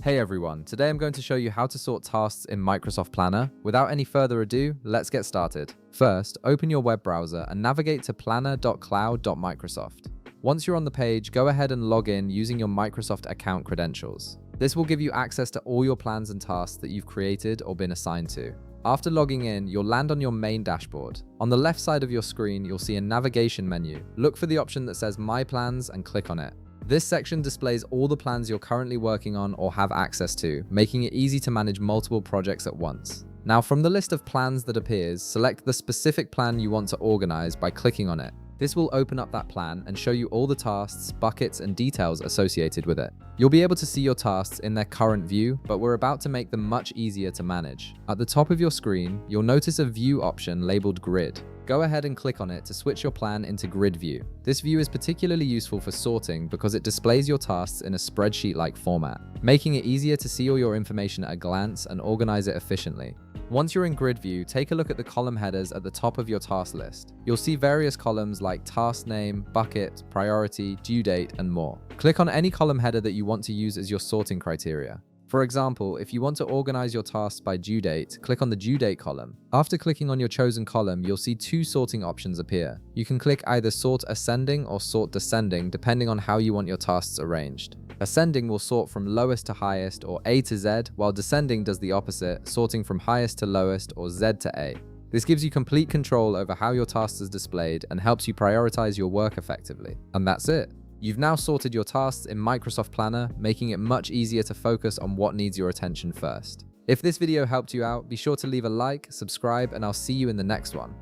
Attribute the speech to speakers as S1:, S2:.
S1: Hey everyone, today I'm going to show you how to sort tasks in Microsoft Planner. Without any further ado, let's get started. First, open your web browser and navigate to planner.cloud.microsoft. Once you're on the page, go ahead and log in using your Microsoft account credentials. This will give you access to all your plans and tasks that you've created or been assigned to. After logging in, you'll land on your main dashboard. On the left side of your screen, you'll see a navigation menu. Look for the option that says My Plans and click on it. This section displays all the plans you're currently working on or have access to, making it easy to manage multiple projects at once. Now, from the list of plans that appears, select the specific plan you want to organize by clicking on it. This will open up that plan and show you all the tasks, buckets, and details associated with it. You'll be able to see your tasks in their current view, but we're about to make them much easier to manage. At the top of your screen, you'll notice a view option labeled Grid. Go ahead and click on it to switch your plan into Grid View. This view is particularly useful for sorting because it displays your tasks in a spreadsheet-like format, making it easier to see all your information at a glance and organize it efficiently. Once you're in Grid View, take a look at the column headers at the top of your task list. You'll see various columns like task name, bucket, priority, due date, and more. Click on any column header that you want to use as your sorting criteria. For example, if you want to organize your tasks by due date, click on the due date column. After clicking on your chosen column, you'll see two sorting options appear. You can click either sort ascending or sort descending, depending on how you want your tasks arranged. Ascending will sort from lowest to highest or A to Z, while descending does the opposite, sorting from highest to lowest or Z to A. This gives you complete control over how your tasks are displayed and helps you prioritize your work effectively. And that's it. You've now sorted your tasks in Microsoft Planner, making it much easier to focus on what needs your attention first. If this video helped you out, be sure to leave a like, subscribe, and I'll see you in the next one.